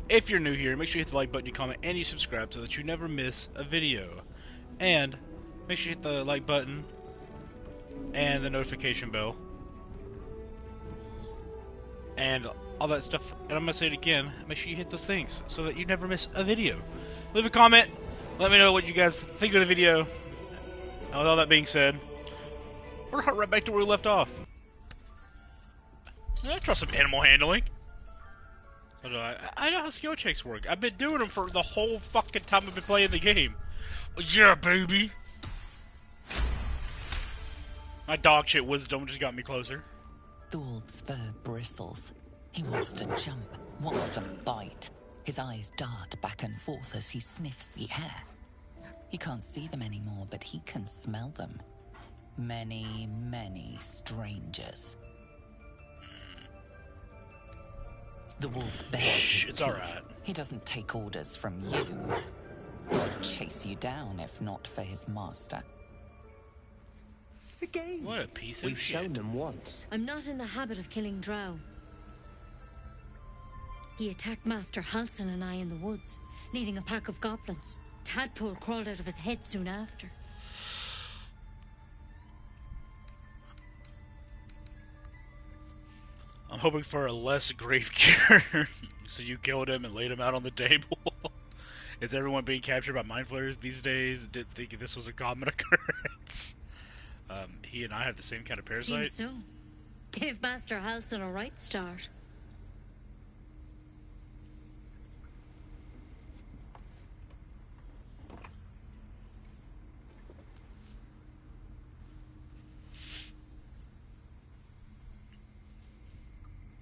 If you're new here, make sure you hit the like button, you comment, and you subscribe so that you never miss a video. And make sure you hit the like button and the notification bell and all that stuff. And I'm gonna say it again, make sure you hit those things so that you never miss a video. Leave a comment, let me know what you guys think of the video. And with all that being said, we're right back to where we left off. I trust some animal handling. I know how skill checks work. I've been doing them for the whole fucking time I've been playing the game. Yeah, baby. My dog shit wisdom just got me closer. The wolf's fur bristles. He wants to jump, wants to bite. His eyes dart back and forth as he sniffs the air. He can't see them anymore, but he can smell them. Many, many strangers. The wolf bares his teeth. Alright. He doesn't take orders from you. He'll chase you down if not for his master. The game. What a piece of We've shit. shown them once. I'm not in the habit of killing drow. He attacked Master Halsin and I in the woods, leading a pack of goblins. Tadpole crawled out of his head soon after. I'm hoping for a less grave cure. So you killed him and laid him out on the table. Is everyone being captured by mind flayers these days? Did think this was a common occurrence? He and I have the same kind of parasite. Seems so. Gave Master Halsin a right start.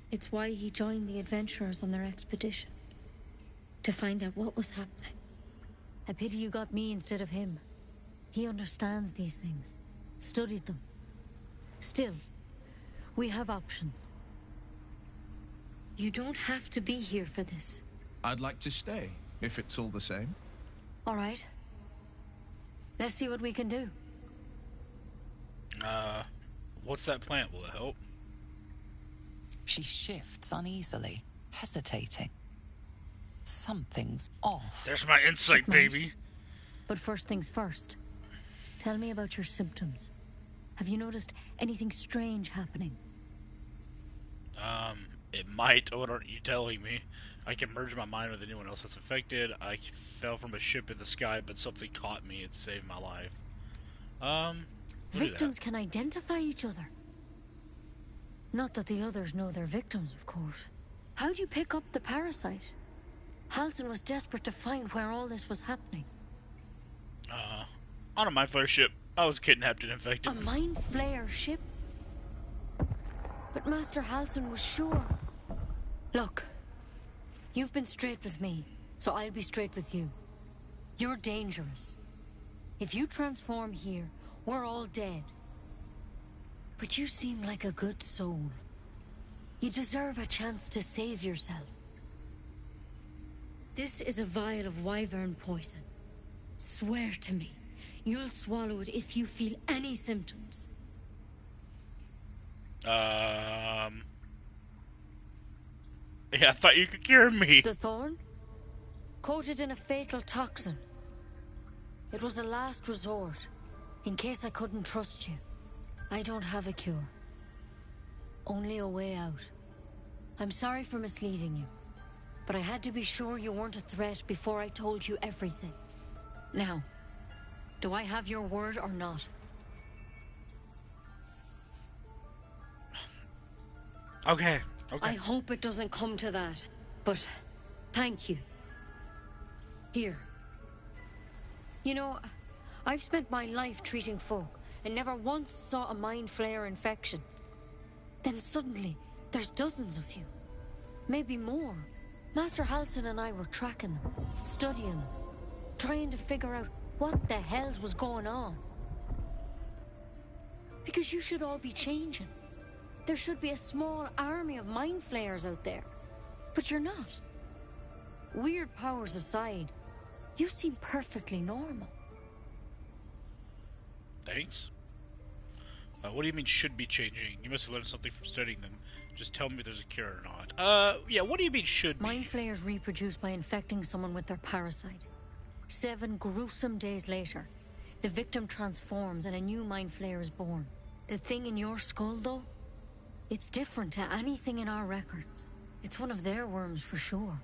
It's why he joined the adventurers on their expedition. To find out what was happening. I pity you got me instead of him. He understands these things. Studied them. Still, we have options. You don't have to be here for this. I'd like to stay, if it's all the same. All right. Let's see what we can do. What's that plant? Will it help? She shifts uneasily, hesitating. Something's off. There's my insight, It might. baby. But first things first. Tell me about your symptoms. Have you noticed anything strange happening? It might. What aren't you telling me? I can merge my mind with anyone else that's infected. I fell from a ship in the sky, but something caught me and saved my life. We'll do Victims can identify each other. Not that the others know they're victims, of course. How'd you pick up the parasite? Halsin was desperate to find where all this was happening. that. On a mind flayer ship. I was kidnapped and infected. A mind flayer ship? But Master Halsin was sure. Look, you've been straight with me, so I'll be straight with you. You're dangerous. If you transform here, we're all dead. But you seem like a good soul. You deserve a chance to save yourself. This is a vial of wyvern poison. Swear to me, you'll swallow it if you feel any symptoms. Yeah, I thought you could cure me. The thorn? Coated in a fatal toxin. It was a last resort, in case I couldn't trust you. I don't have a cure. Only a way out. I'm sorry for misleading you, but I had to be sure you weren't a threat before I told you everything. Now, do I have your word or not? Okay. I hope it doesn't come to that, but thank you. Here. You know, I've spent my life treating folk and never once saw a mind flayer infection. Then suddenly, there's dozens of you. Maybe more. Master Halsin and I were tracking them, studying them, trying to figure out what the hells was going on. Because you should all be changing. There should be a small army of mind flayers out there. But you're not. Weird powers aside, you seem perfectly normal. Thanks. What do you mean should be changing? You must have learned something from studying them. Just tell me if there's a cure or not. Yeah, what do you mean should be? Mind flayers reproduce by infecting someone with their parasite. 7 gruesome days later, the victim transforms and a new mind flayer is born. The thing in your skull, though, it's different to anything in our records. It's one of their worms for sure.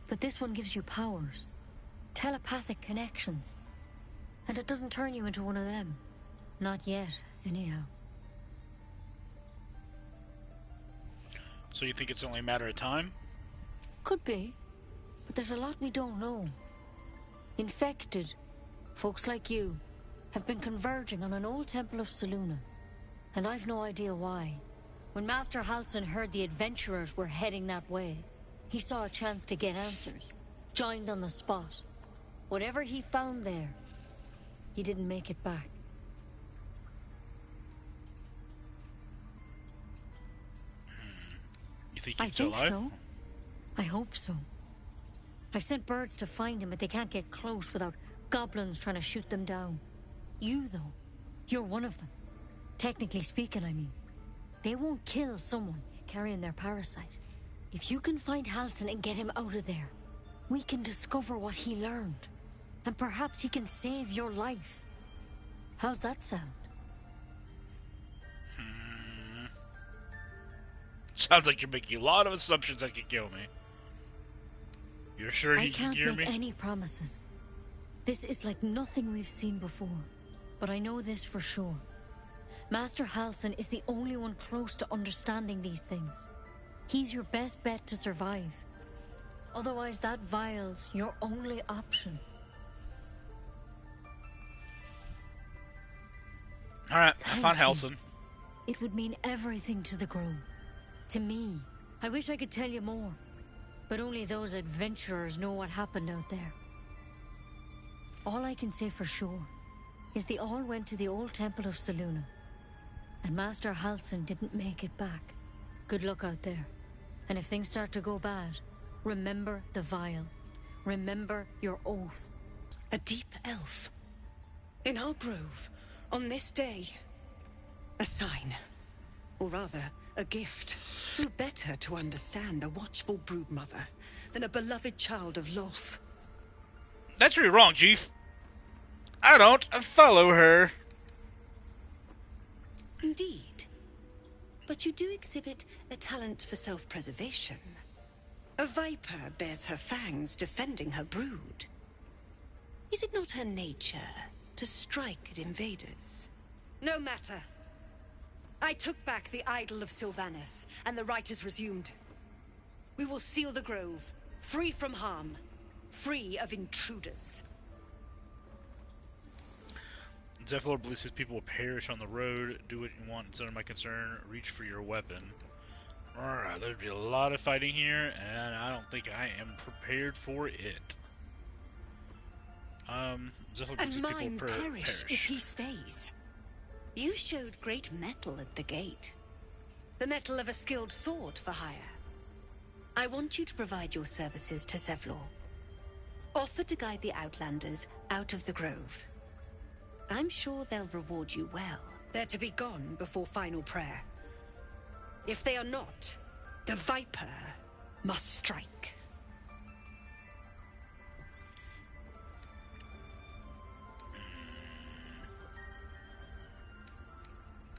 But this one gives you powers, telepathic connections. And it doesn't turn you into one of them. Not yet, anyhow. So you think it's only a matter of time? Could be. But there's a lot we don't know. Infected, folks like you, have been converging on an old temple of Selûne. And I've no idea why. When Master Halsin heard the adventurers were heading that way, he saw a chance to get answers. Joined on the spot. Whatever he found there, he didn't make it back. You think he's still alive? I think so. I hope so. I've sent birds to find him, but they can't get close without goblins trying to shoot them down. You, though, you're one of them. Technically speaking, I mean. They won't kill someone carrying their parasite. If you can find Halsin and get him out of there, we can discover what he learned. And perhaps he can save your life. How's that sound? Sounds like you're making a lot of assumptions that could kill me. You're sure he can hear me? I can't make any promises. This is like nothing we've seen before. But I know this for sure. Master Halsin is the only one close to understanding these things. He's your best bet to survive. Otherwise, that vial's your only option. Alright, I found Halsin. It would mean everything to the Grove. To me. I wish I could tell you more. But only those adventurers know what happened out there. All I can say for sure is they all went to the old temple of Selûne. And Master Halsin didn't make it back. Good luck out there. And if things start to go bad, remember the vial. Remember your oath. A deep elf. In our grove. On this day. A sign. Or rather, a gift. Who better to understand a watchful broodmother than a beloved child of Loth? That's where you're wrong, Chief. I don't follow her. Indeed. But you do exhibit a talent for self-preservation. A viper bears her fangs defending her brood. Is it not her nature to strike at invaders? No matter. I took back the idol of Sylvanas, and the rite is resumed. We will seal the grove, free from harm, free of intruders. Zephyr believes his people will perish on the road. Do what you want instead of my concern. Reach for your weapon. Alright, there'd be a lot of fighting here, and I don't think I am prepared for it. Zephyr believes his people will perish if he stays. You showed great mettle at the gate. The mettle of a skilled sword for hire. I want you to provide your services to Zevlor. Offer to guide the Outlanders out of the grove. I'm sure they'll reward you well. They're to be gone before final prayer. If they are not, the Viper must strike.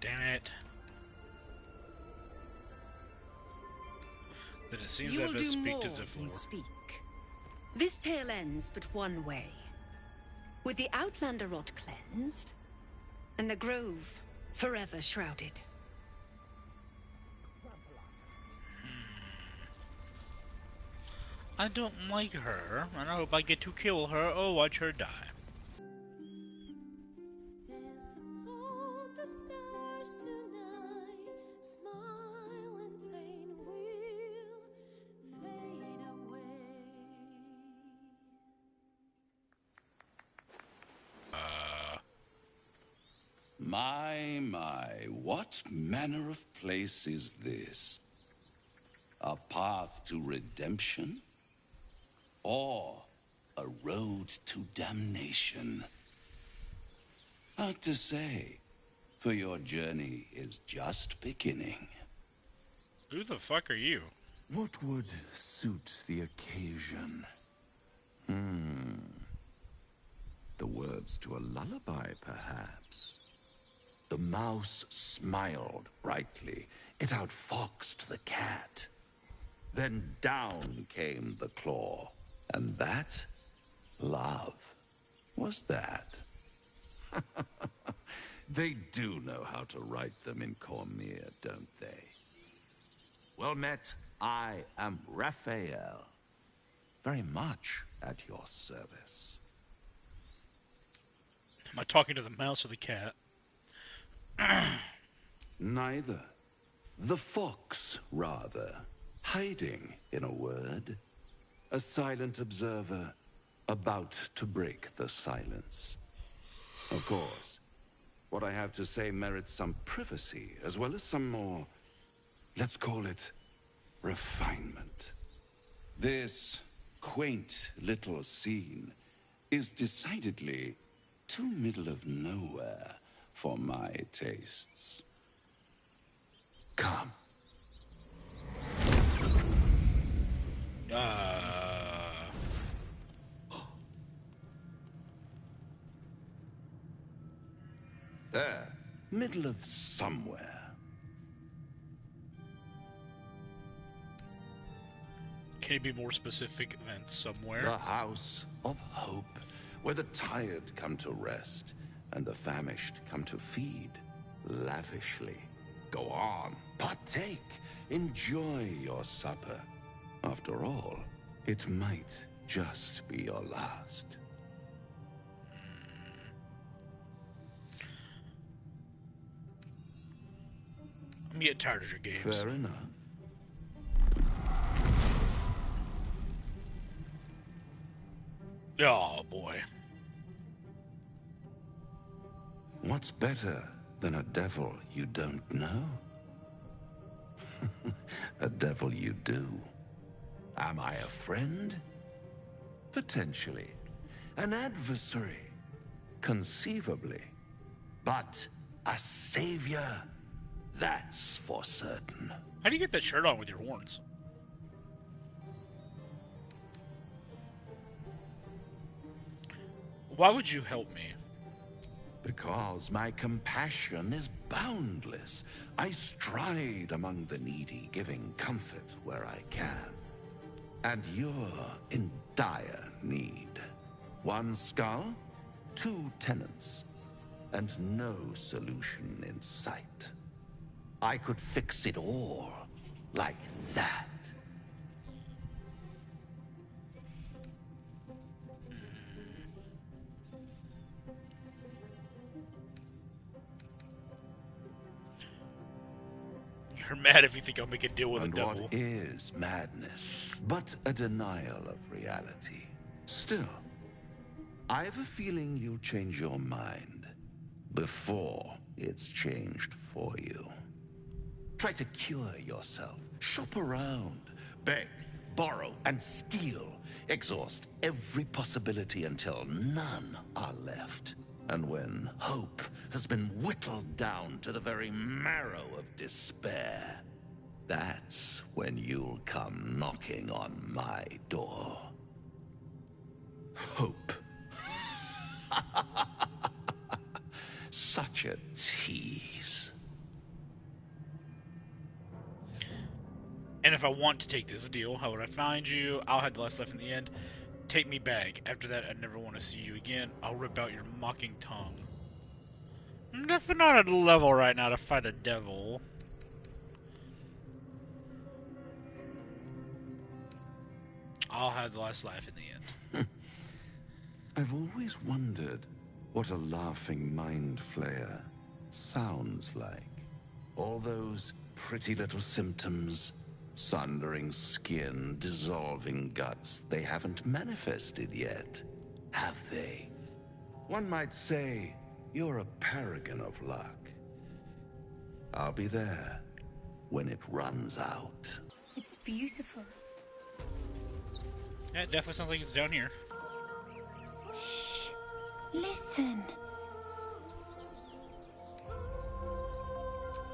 Damn it. Then it seems I best speak to Zephyr. Speak. This tale ends but one way. With the Outlander rot cleansed, and the grove forever shrouded. I don't like her, and I hope I get to kill her or watch her die. My, what manner of place is this? A path to redemption? Or a road to damnation? Hard to say, for your journey is just beginning. Who the fuck are you? What would suit the occasion? The words to a lullaby, perhaps. The mouse smiled brightly. It outfoxed the cat. Then down came the claw. And that, love, was that. They do know how to write them in Cormier, don't they? Well met, I am Raphael. Very much at your service. Am I talking to the mouse or the cat? Neither. The fox, rather. Hiding, in a word. A silent observer, about to break the silence. Of course, what I have to say merits some privacy, as well as some more, let's call it, refinement. This quaint little scene is decidedly too middle of nowhere for my tastes. Come. There, middle of somewhere. Can you be more specific than somewhere? The house of hope, where the tired come to rest and the famished come to feed lavishly. Go on, partake, enjoy your supper. After all, it might just be your last. I'm getting tired of your games. Fair enough. Oh boy. What's better than a devil you don't know? A devil you do. Am I a friend? Potentially. An adversary? Conceivably. But a savior? That's for certain. How do you get that shirt on with your horns? Why would you help me? Because my compassion is boundless. I stride among the needy, giving comfort where I can. And you're in dire need. One skull, 2 tenants, and no solution in sight. I could fix it all, like that. You're mad if you think I'll make a deal with And a devil. what is madness but a denial of reality? Still, I have a feeling you'll change your mind before it's changed for you. Try to cure yourself. Shop around. Beg, borrow, and steal. Exhaust every possibility until none are left. And when hope has been whittled down to the very marrow of despair, that's when you'll come knocking on my door. Hope. Such a tease. And if I want to take this deal, how would I find you? I'll have the last life in the end. Take me back. After that, I never want to see you again. I'll rip out your mocking tongue. I'm definitely not at a level right now to fight a devil. I'll have the last life in the end. I've always wondered what a laughing mind flayer sounds like. All those pretty little symptoms, sundering skin, dissolving guts, they haven't manifested yet, have they? One might say you're a paragon of luck. I'll be there when it runs out. It's beautiful. Yeah, it definitely sounds like it's down here. Shh. Listen.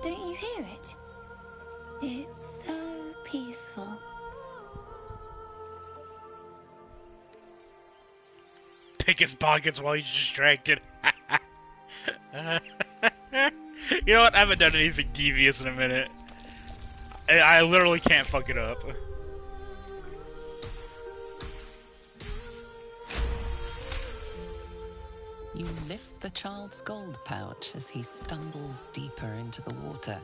Don't you hear it? It's so pick his pockets while he's distracted. You know what? I haven't done anything devious in a minute. I literally can't fuck it up. You lift the child's gold pouch as he stumbles deeper into the water,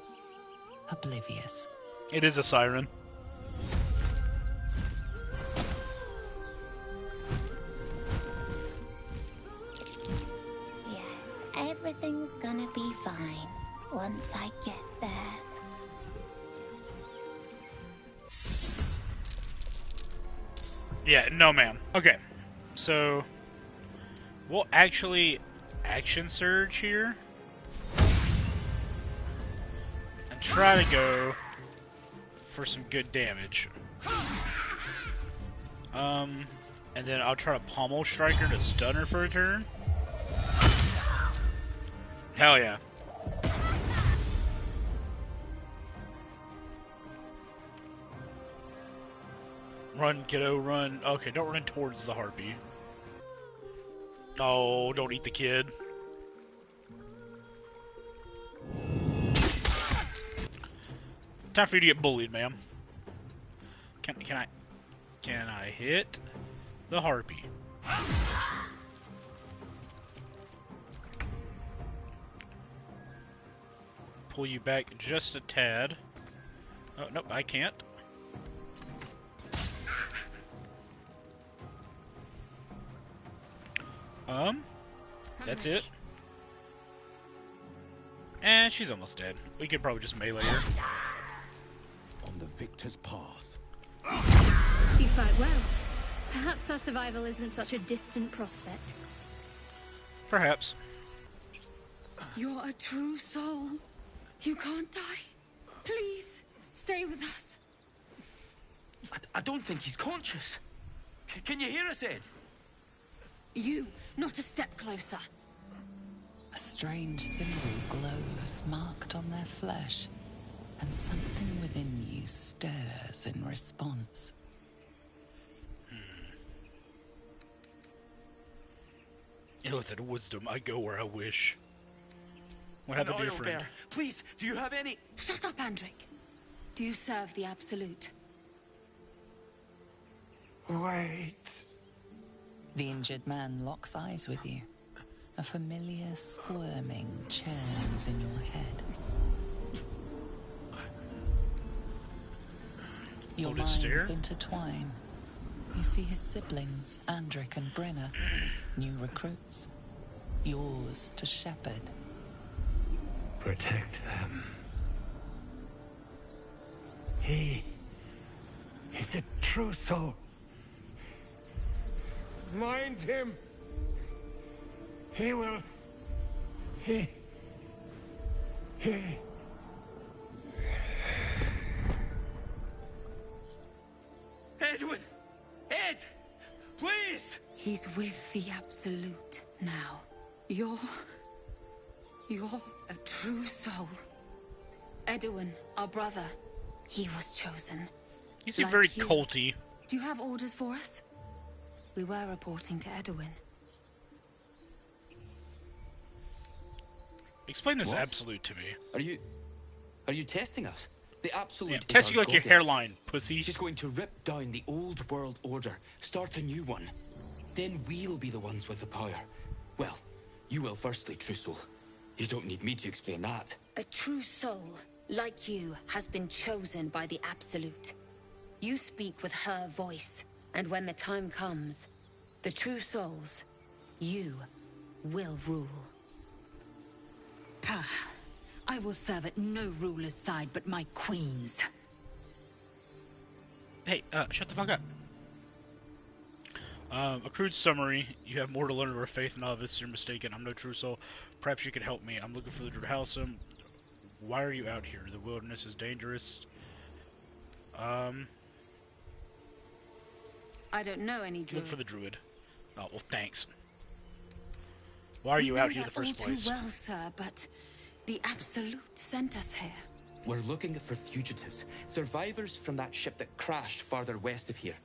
oblivious. It is a siren. Yes, everything's gonna be fine once I get there. Yeah, no ma'am. Okay, so we'll actually action surge here and try to go for some good damage. And then I'll try to pommel strike her to stun her for a turn. Hell yeah. Run, kiddo, run. Okay, don't run towards the harpy. Oh, don't eat the kid. Time for you to get bullied, ma'am. Can I hit the harpy? Pull you back just a tad. Oh, nope, I can't. That's it. And she's almost dead. We could probably just melee her. On the victor's path. You fight well. Perhaps our survival isn't such a distant prospect. Perhaps. You're a true soul. You can't die. Please, stay with us. I don't think he's conscious. Can you hear us, Ed? You, not a step closer. A strange symbol glows, marked on their flesh, and something within you stirs in response. With that wisdom, I go where I wish. What happened to your friend? Bear. Please, do you have any... Shut up, Andric. Do you serve the Absolute? Wait. The injured man locks eyes with you. A familiar squirming churns in your head. Your Hold his stare. minds intertwine. You see his siblings, Andric and Brenna, new recruits. Yours to shepherd. Protect them. He is a true soul. Mind him. He will. He. Edwin! Ed! Please! He's with the Absolute now. You're a true soul. Edwin, our brother, he was chosen. You seem Like very you. culty. Do you have orders for us? We were reporting to Edwin. Explain this What? absolute to me. Are you testing us? The Absolute Yeah, is test you our like your goddess. hairline, pussy. She's going to rip down the old world order, start a new one. Then we'll be the ones with the power. Well, you will firstly, true soul. You don't need me to explain that. A true soul, like you, has been chosen by the Absolute. You speak with her voice, and when the time comes, the true souls, you, will rule. I will serve at no ruler's side but my queen's. Hey, shut the fuck up. A crude summary. You have more to learn of our faith, novice. You're mistaken. I'm no true soul. Perhaps you can help me. I'm looking for the Druid House. Why are you out here? The wilderness is dangerous. I don't know any druids. Look for the Druid. Oh, well, thanks. Why are you out here in the first place? All too well, sir, but the Absolute sent us here. We're looking for fugitives, survivors from that ship that crashed farther west of here.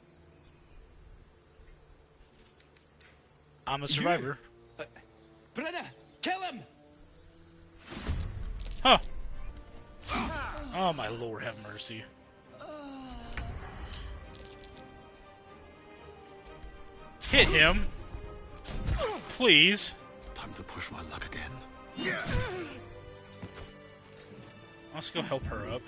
I'm a survivor. Brenna, kill him! Huh. Oh my lord, have mercy. Hit him. Please. Time to push my luck again. Let's go help her up.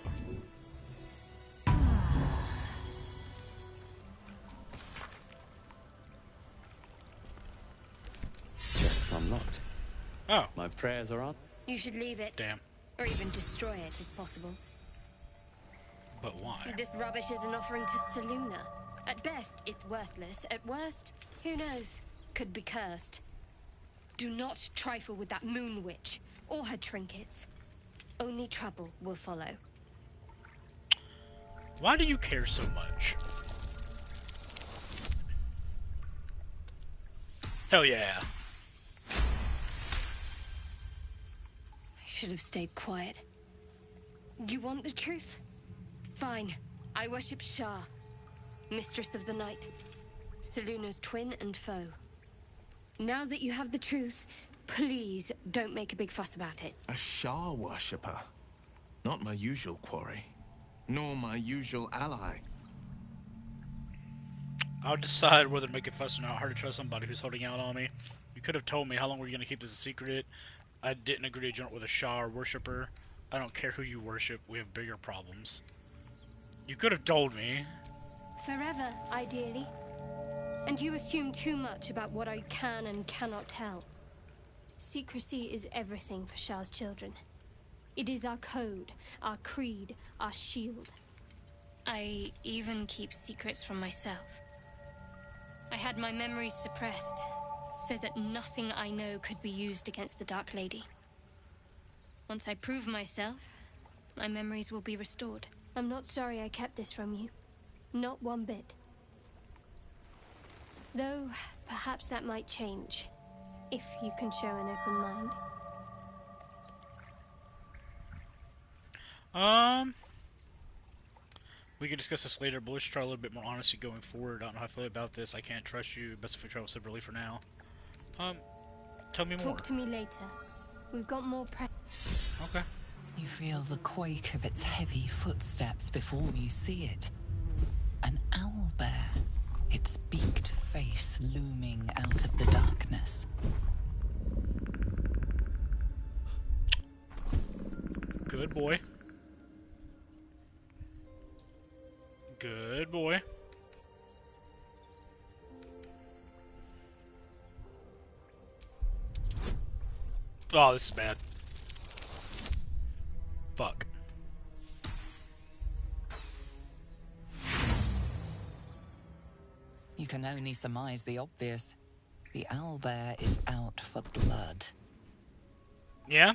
Chests unlocked. Oh. My prayers are on. You should leave it. Damn. Or even destroy it if possible. But why? This rubbish is an offering to Selûne. At best, it's worthless. At worst, who knows? Could be cursed. Do not trifle with that moon witch or her trinkets. Only trouble will follow. Why do you care so much? Hell yeah. I should have stayed quiet. You want the truth? Fine. I worship Shah, Mistress of the Night, Selûne's twin and foe. Now that you have the truth, please don't make a big fuss about it. A Shah worshipper. Not my usual quarry. Nor my usual ally. I'll decide whether to make a fuss or not. Hard to trust somebody who's holding out on me. You could have told me how long we're going to keep this a secret. I didn't agree to join with a Shah worshipper. I don't care who you worship. We have bigger problems. You could have told me. Forever, ideally. And you assume too much about what I can and cannot tell. Secrecy is everything for Shah's children. It is our code, our creed, our shield. I even keep secrets from myself. I had my memories suppressed, so that nothing I know could be used against the Dark Lady. Once I prove myself, my memories will be restored. I'm not sorry I kept this from you. Not one bit. Though, perhaps that might change, if you can show an open mind. We can discuss this later, but let's try a little bit more honesty going forward. I don't know how I feel about this. I can't trust you. Best if we travel separately for now. Tell me more. Talk to me later. We've got more Okay. You feel the quake of its heavy footsteps before you see it. An owlbear, its beaked face looming out of the darkness. Good boy. Good boy. Oh, this is bad. Fuck. You can only surmise the obvious. The owlbear is out for blood. Yeah?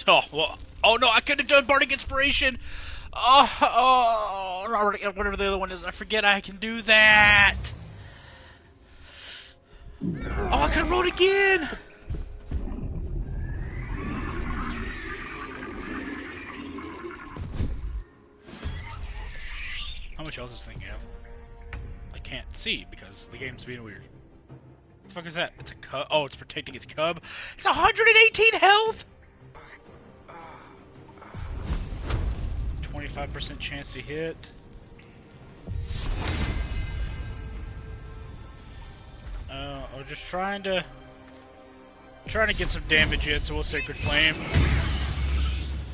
Oh, well, oh no, I could have done Bardic Inspiration! Oh, whatever the other one is, I forget I can do that! Oh, I could have rolled again! How much else does this thing have? I can't see because the game's being weird. What the fuck is that? It's a cub. Oh, it's protecting its cub. It's 118 health! 25% chance to hit. I'm just trying to get some damage in, so we'll Sacred Flame.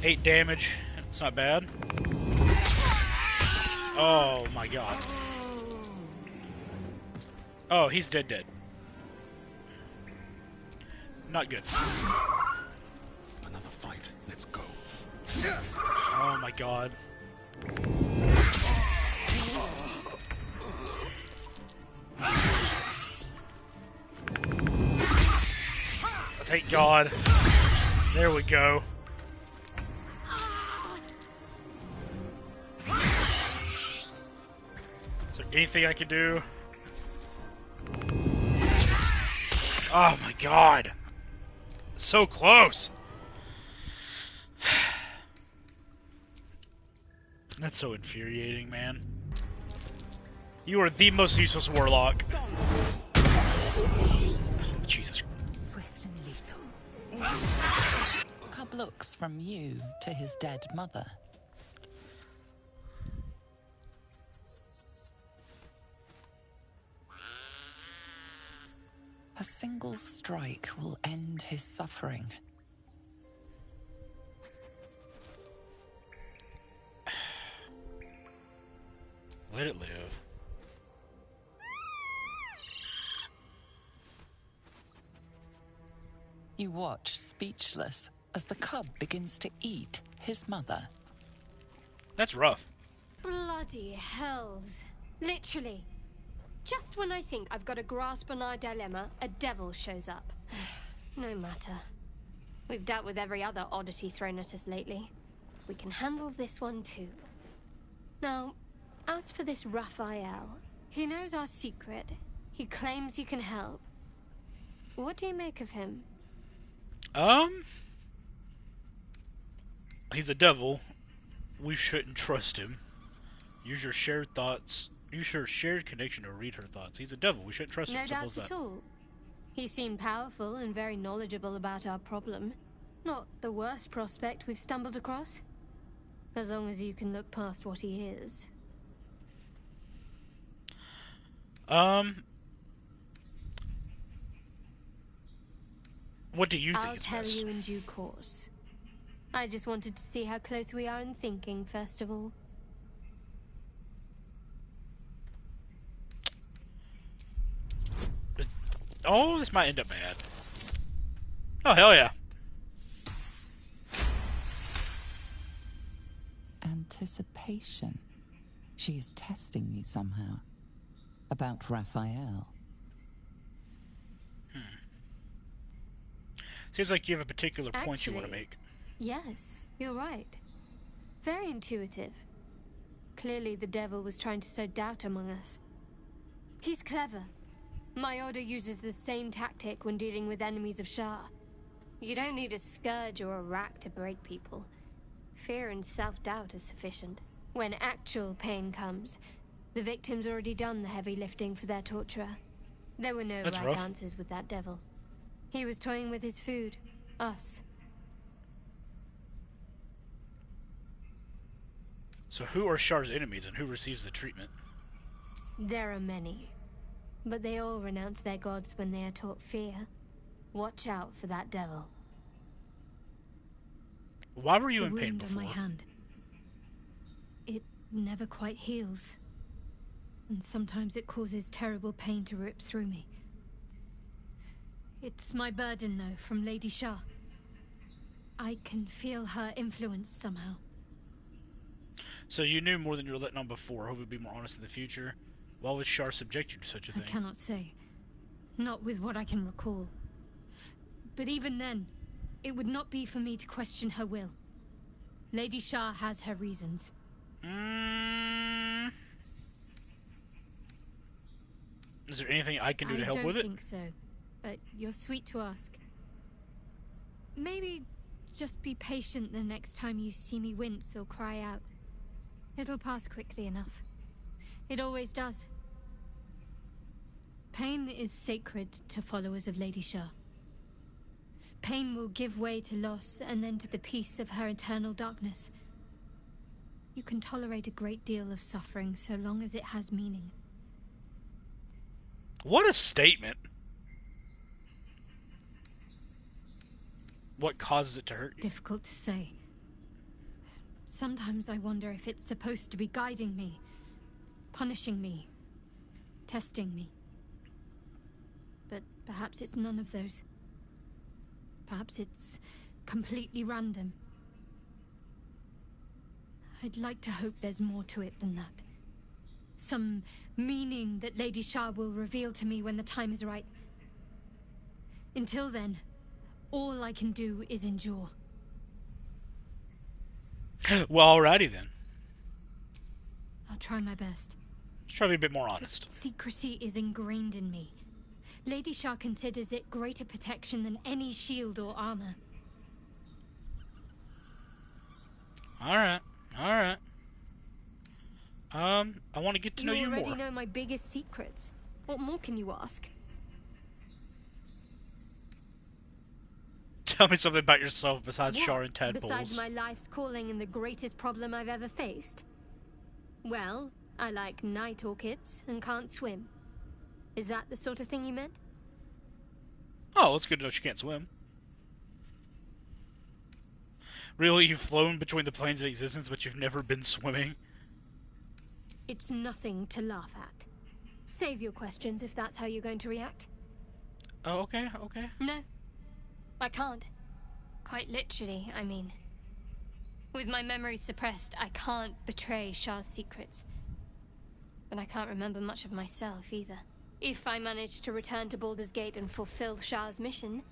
8 damage. It's not bad. Oh my god. Oh, he's dead. Not good. Another fight. Let's go. Oh my god. Thank God. There we go. Is there anything I can do? Oh my god. So close. That's so infuriating, man. You are the most useless warlock. Jesus. Swift and lethal. Cub looks from you to his dead mother. A single strike will end his suffering. Let it live. You watch, speechless, as the cub begins to eat his mother. That's rough. Bloody hells. Literally. Just when I think I've got a grasp on our dilemma, a devil shows up. No matter. We've dealt with every other oddity thrown at us lately. We can handle this one too. Now, as for this Raphael, he knows our secret. He claims he can help. What do you make of him? He's a devil. We shouldn't trust him. Use your shared thoughts. Use your shared connection to read her thoughts. He's a devil. We shouldn't trust him. No doubts at all. He seemed powerful and very knowledgeable about our problem. Not the worst prospect we've stumbled across. As long as you can look past what he is. What do you think I'll is tell best? you in due course. I just wanted to see how close we are in thinking, first of all. Oh, this might end up bad. Oh, hell yeah. Anticipation. She is testing you somehow. About Raphael. Seems like you have a particular point you want to make. Yes, you're right. Very intuitive. Clearly the devil was trying to sow doubt among us. He's clever. My order uses the same tactic when dealing with enemies of Shah. You don't need a scourge or a rack to break people. Fear and self-doubt is sufficient. When actual pain comes, the victim's already done the heavy lifting for their torturer. There were no right answers with that devil. He was toying with his food. Us. So who are Shar's enemies and who receives the treatment? There are many. But they all renounce their gods when they are taught fear. Watch out for that devil. Why were you in pain wound before? on my hand. It never quite heals. And sometimes it causes terrible pain to rip through me. It's my burden, though, from Lady Shah. I can feel her influence somehow. So you knew more than you were letting on before. Hope you'll be more honest in the future. Why would Shar subject you to such a thing? I cannot say. Not with what I can recall. But even then, it would not be for me to question her will. Lady Shah has her reasons. Is there anything I can do to help with it? I don't think so. But you're sweet to ask. Maybe just be patient the next time you see me wince or cry out. It'll pass quickly enough. It always does. Pain is sacred to followers of Lady Shah. Pain will give way to loss and then to the peace of her eternal darkness. You can tolerate a great deal of suffering so long as it has meaning. What a statement. What causes it to hurt you? Difficult to say. Sometimes I wonder if it's supposed to be guiding me, punishing me, testing me. But perhaps it's none of those. Perhaps it's completely random. I'd like to hope there's more to it than that. Some meaning that Lady Shah will reveal to me when the time is right. Until then, all I can do is endure. Well, alrighty then. I'll try my best. Let's try to be a bit more honest. But secrecy is ingrained in me. Lady Shah considers it greater protection than any shield or armor. Alright, alright. I want to get to know you more. You already know my biggest secrets. What more can you ask? Tell me something about yourself besides What? Shar and tadpoles. Besides my life's calling and the greatest problem I've ever faced? Well, I like night orchids and can't swim. Is that the sort of thing you meant? Oh, it's good to know she can't swim. Really, you've flown between the planes of existence, but you've never been swimming? It's nothing to laugh at. Save your questions if that's how you're going to react. Oh, okay, okay. No, I can't. Quite literally, I mean. With my memories suppressed, I can't betray Shah's secrets. But I can't remember much of myself either. If I manage to return to Baldur's Gate and fulfill Shah's mission,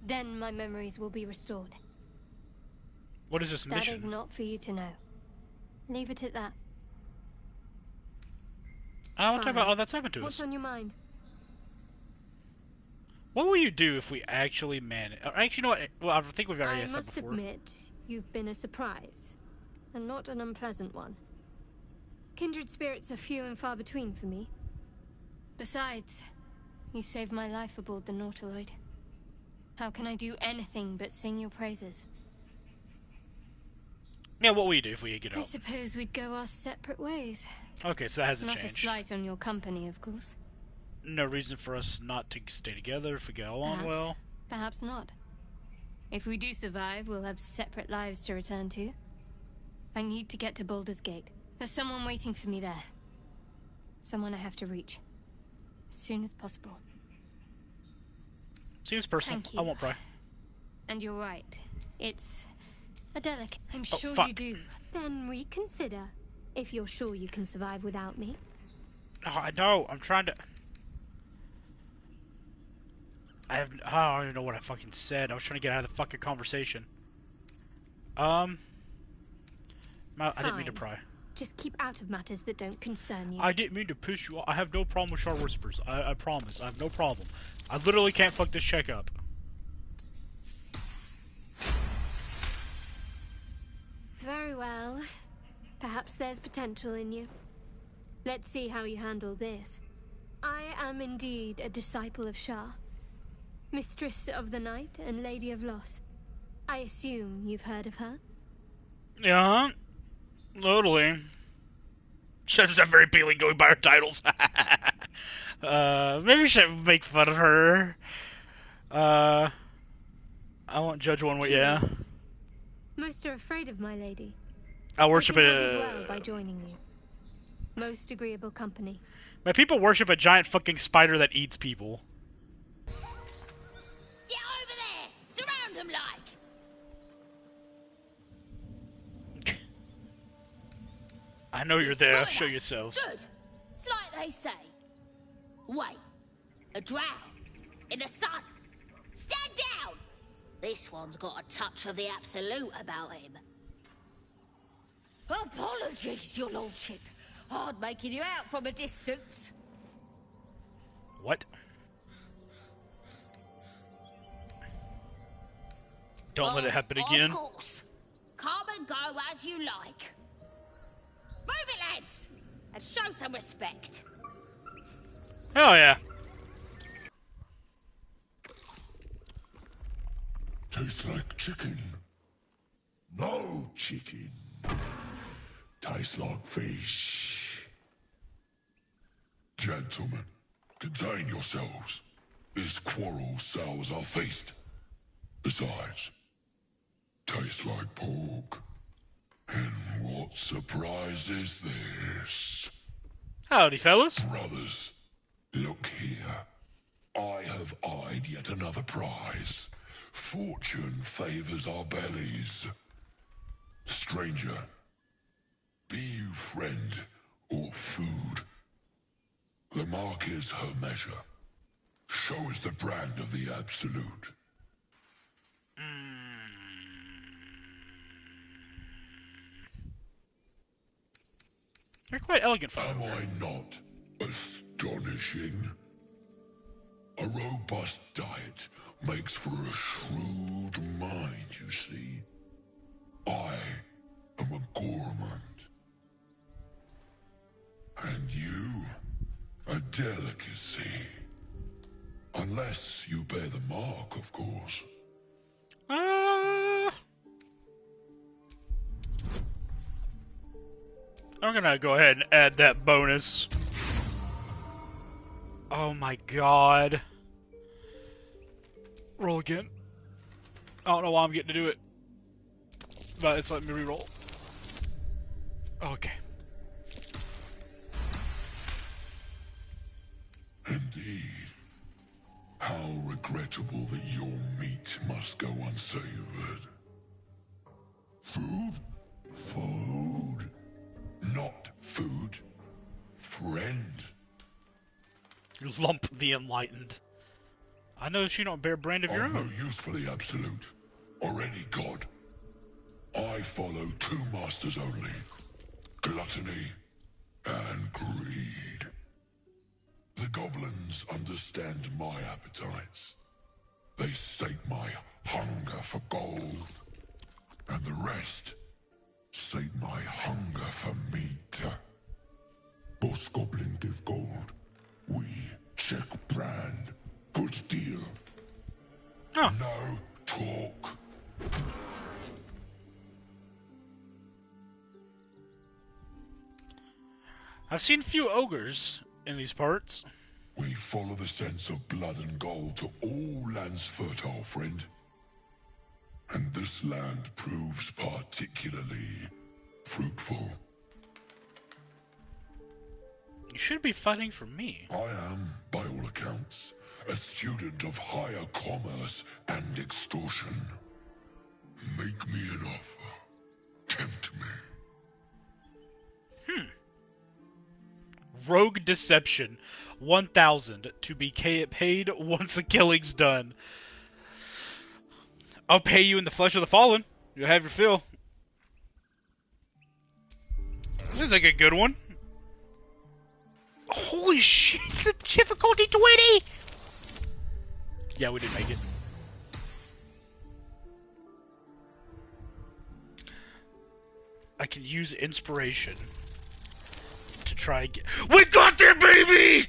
then my memories will be restored. What is this mission? That is not for you to know. Leave it at that. I want to talk about all that's happened to us. What's on your mind? What will you do if we actually manage? Actually, you know what? Well, I think we've already asked that before. I must admit, you've been a surprise, and not an unpleasant one. Kindred spirits are few and far between for me. Besides, you saved my life aboard the Nautiloid. How can I do anything but sing your praises? Yeah, what will you do if we get out? I suppose we'd go our separate ways. Okay, so that hasn't Not changed. a slight on your company, of course. No reason for us not to stay together if we get along well. Perhaps not. If we do survive, we'll have separate lives to return to. I need to get to Baldur's Gate. There's someone waiting for me there. Someone I have to reach. As soon as possible. Seems personal. Thank you. I won't pry. And you're right. It's a delicate. I'm Oh, sure fuck. you do. Then reconsider. If you're sure you can survive without me. Oh, I know. I'm trying to... I don't even know what I fucking said. I was trying to get out of the fucking conversation. I didn't mean to pry. Just keep out of matters that don't concern you. I didn't mean to piss you off. I have no problem with Shar Whispers. I promise. I have no problem. I literally can't fuck this check up. Very well. Perhaps there's potential in you. Let's see how you handle this. I am indeed a disciple of Shah. Mistress of the Night and Lady of Loss. I assume you've heard of her? Yeah. Totally. She doesn't sound very appealing going by her titles. Maybe we should make fun of her. I won't judge one way, yeah. Most are afraid of my lady. I worship I did well by joining you. Most agreeable company. My people worship a giant fucking spider that eats people. Get over there! Surround them like! I know you're there. Show yourselves. Good. It's like they say. Wait. A drow. In the sun. Stand down! This one's got a touch of the absolute about him. Apologies, your lordship. Hard making you out from a distance. What? Don't let it happen again. Of course. Come and go as you like. Move it, lads! And show some respect. Hell yeah. Tastes like chicken. No chicken. Tastes like fish. Gentlemen, contain yourselves. This quarrel sours our feast. Besides, tastes like pork. And what surprise is this? Howdy, fellas. Brothers, look here. I have eyed yet another prize. Fortune favors our bellies. Stranger, be you friend or food. The mark is her measure. Show us the brand of the absolute. You're quite elegant for Am I not astonishing? A robust diet makes for a shrewd mind, you see. I am a gourmand. delicacy. Unless you bear the mark, of course. I'm gonna go ahead and add that bonus. Oh my god. Roll again. I don't know why I'm getting to do it, but it's letting me reroll. Okay. Indeed. How regrettable that your meat must go unsavored. Food? Food. Not food. Friend. Lump the Enlightened. I notice you don't bear brand of your I've own. no use for the absolute, or any god. I follow two masters only. Gluttony and greed. The goblins understand my appetites. They sate my hunger for gold. And the rest sate my hunger for meat. Boss Goblin give gold. We check brand. Good deal. Huh. No talk. I've seen few ogres in these parts. We follow the sense of blood and gold to all lands fertile, friend. And this land proves particularly fruitful. You should be fighting for me. I am, by all accounts, a student of higher commerce and extortion. Make me an offer. Tempt me. Rogue Deception. 1,000 to be paid once the killing's done. I'll pay you in the flesh of the fallen. You'll have your fill. Seems like a good one. Holy shit, it's a difficulty 20! Yeah, we did make it. I can use inspiration to try and get— We got there, baby!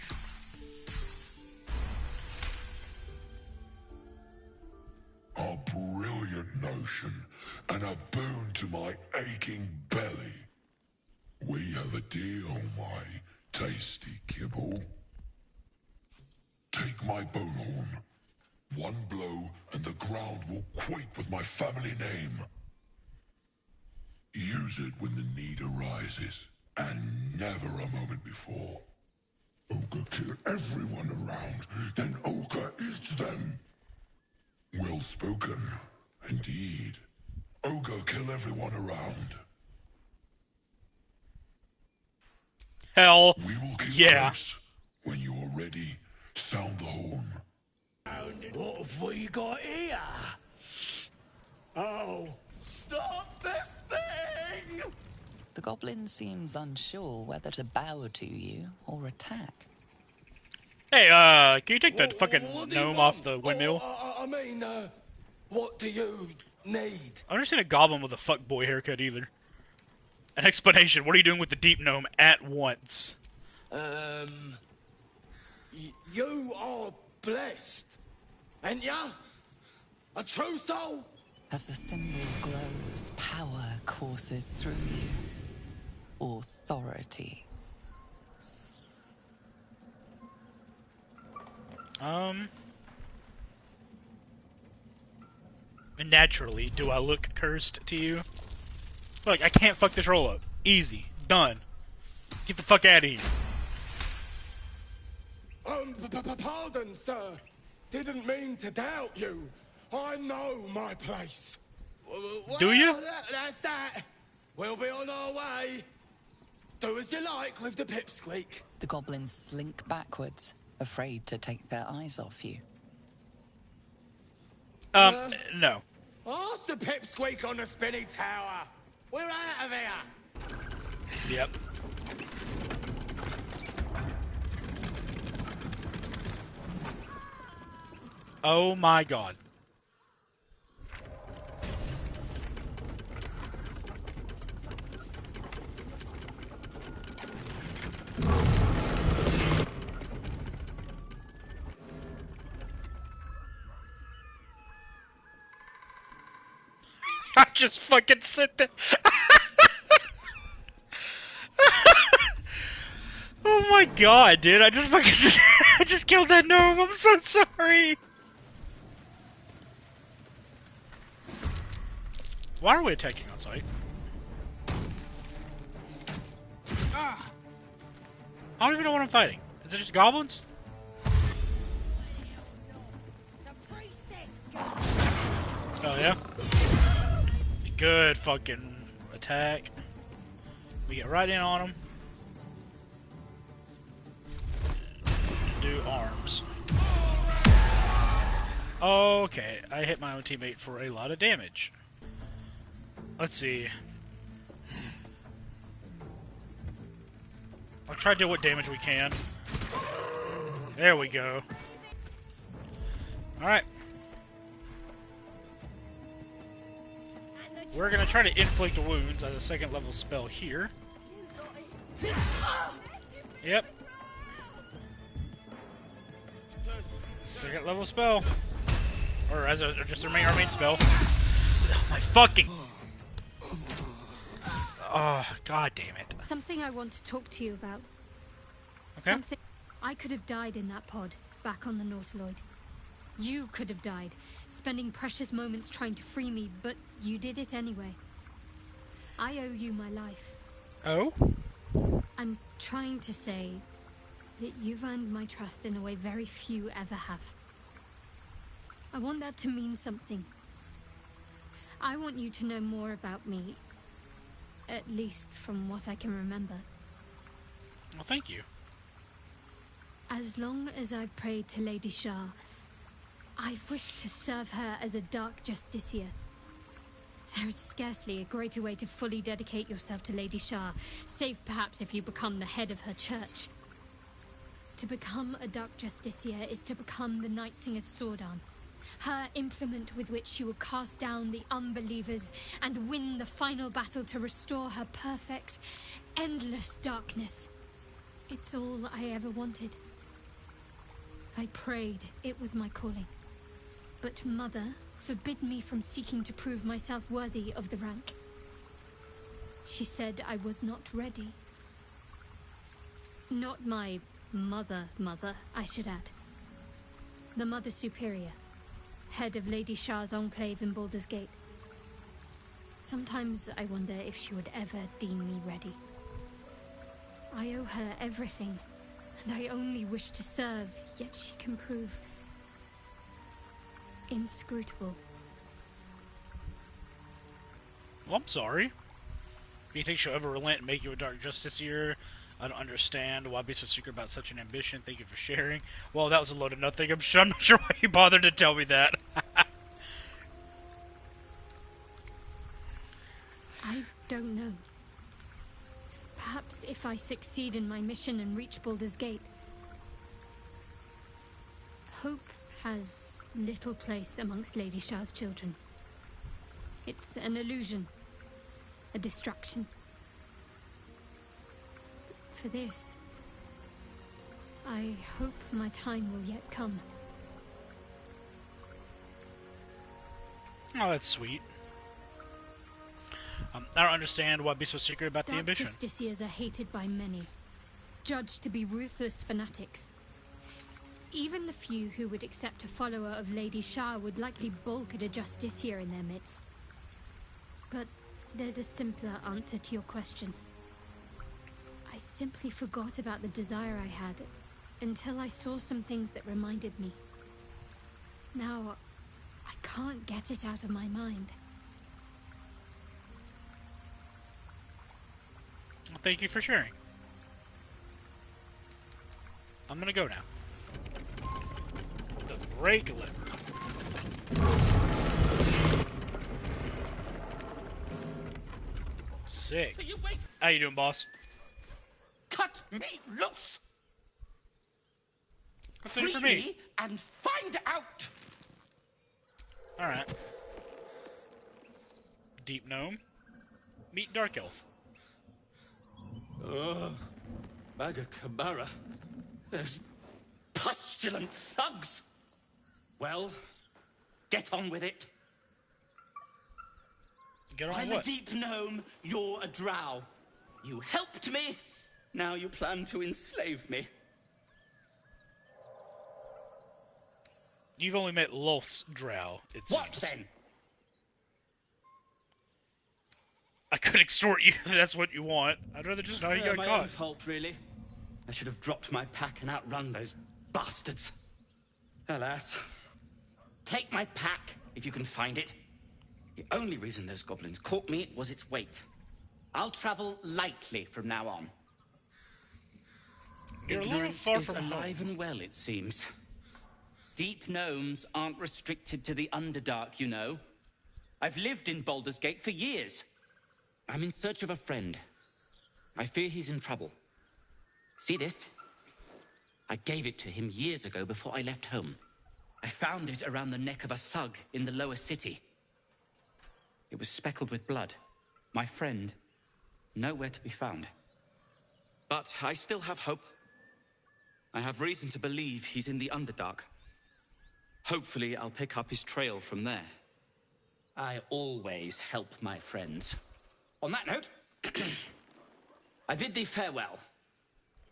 A brilliant notion, and a boon to my aching belly. We have a deal, my tasty kibble. Take my bone horn. One blow, and the ground will quake with my family name. Use it when the need arises, and never a moment before. Ogre kill everyone around, then Ogre eats them. Well spoken, indeed. Ogre kill everyone around. Hell, we will keep yeah. Close. When you are ready, sound the horn. What have we got here? Oh, stop this thing! The goblin seems unsure whether to bow to you or attack. Hey, can you take that fucking gnome off the windmill? What do you need? I've never seen a goblin with a fuckboy haircut either. An explanation. What are you doing with the deep gnome at once? You are blessed. And ya? A true soul? As the symbol glows, power courses through you. Authority. Naturally, do I look cursed to you? Look, I can't fuck this roll up. Easy. Done. Get the fuck out of here. Pardon, sir. Didn't mean to doubt you. I know my place. Do you? That's that. We'll be on our way. Do as you like with the pipsqueak. The goblins slink backwards, afraid to take their eyes off you. No. Ask the pipsqueak on the spinny tower. We're out of here. Yep. Oh my god. Just fucking sit there. Oh my god, dude! I just fucking I just killed that gnome. I'm so sorry. Why are we attacking on sight? I don't even know what I'm fighting. Is it just goblins? Oh yeah? Good fucking attack. We get right in on them. Do arms. Okay, I hit my own teammate for a lot of damage. Let's see. I'll try to do what damage we can. There we go. Alright. We're gonna try to inflict wounds as a second level spell here. Yep. Second level spell. Or as just our main spell. Oh, my fucking... Oh, god damn it. Something I want to talk to you about. Okay. Something... I could have died in that pod, back on the Nautiloid. You could have died, spending precious moments trying to free me, but you did it anyway. I owe you my life. Oh? I'm trying to say that you've earned my trust in a way very few ever have. I want that to mean something. I want you to know more about me, at least from what I can remember. Well, thank you. As long as I've prayed to Lady Shah, I've wished to serve her as a Dark Justiciar. There is scarcely a greater way to fully dedicate yourself to Lady Shah, save perhaps if you become the head of her church. To become a Dark Justiciar is to become the Night Singer's sword arm, her implement with which she will cast down the unbelievers and win the final battle to restore her perfect, endless darkness. It's all I ever wanted. I prayed it was my calling. But Mother forbid me from seeking to prove myself worthy of the rank. She said I was not ready. Not my mother, I should add. The Mother Superior, head of Lady Shah's enclave in Baldur's Gate. Sometimes I wonder if she would ever deem me ready. I owe her everything, and I only wish to serve, yet she can prove inscrutable. Well, I'm sorry. Do you think she'll ever relent and make you a Dark Justiciar? I don't understand why be so secret about such an ambition. Thank you for sharing. Well, that was a load of nothing. I'm not sure why you bothered to tell me that. I don't know. Perhaps if I succeed in my mission and reach Baldur's Gate. Hope has little place amongst Lady Shah's children. It's an illusion, a distraction. For this, I hope my time will yet come. Oh, that's sweet. I don't understand why be so secret about the ambition. Dark Justiciars are hated by many, judged to be ruthless fanatics. Even the few who would accept a follower of Lady Shah would likely balk at a Justiciar in their midst. But there's a simpler answer to your question. I simply forgot about the desire I had until I saw some things that reminded me. Now, I can't get it out of my mind. Well, thank you for sharing. I'm gonna go now. The brake lever. Sick. How you doing, boss? Cut me loose! What's in it for Free me? And find out! Alright. Deep Gnome. Meet Dark Elf. Ugh. Maga Kamara. There's pustulant thugs. Well, get on with it. Get on I'm what? a deep gnome, you're a drow. You helped me, now you plan to enslave me. You've only met Lolth's drow, it seems. What then? I could extort you if that's what you want. I'd rather just know you got my caught. own fault, really. I should have dropped my pack and outrun those bastards. Alas. Take my pack, if you can find it. The only reason those goblins caught me was its weight. I'll travel lightly from now on. You're Ignorance a little far is from alive home. and well, it seems. Deep gnomes aren't restricted to the Underdark, you know. I've lived in Baldur's Gate for years. I'm in search of a friend. I fear he's in trouble. See this? I gave it to him years ago before I left home. I found it around the neck of a thug in the lower city. It was speckled with blood. My friend, nowhere to be found. But I still have hope. I have reason to believe he's in the Underdark. Hopefully, I'll pick up his trail from there. I always help my friends. On that note, I bid thee farewell.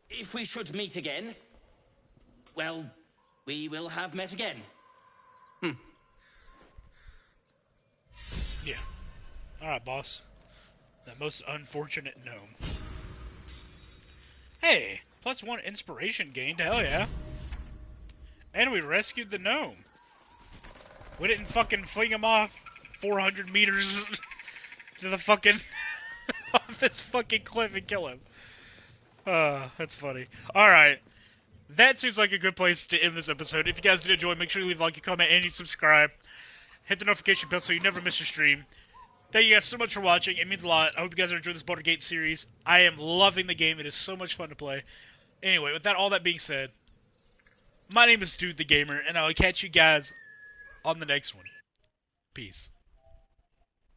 If we should meet again, well, we will have met again. Yeah. Alright, boss. That most unfortunate gnome. Hey! +1 inspiration gained, hell yeah. And we rescued the gnome. We didn't fucking fling him off 400 meters to the fucking... off this fucking cliff and kill him. That's funny. Alright. That seems like a good place to end this episode. If you guys did enjoy, make sure you leave a like, a comment, and you subscribe. Hit the notification bell so you never miss a stream. Thank you guys so much for watching. It means a lot. I hope you guys are enjoying this Baldur Gate series. I am loving the game. It is so much fun to play. Anyway, with all that being said, my name is Dude the Gamer, and I will catch you guys on the next one. Peace.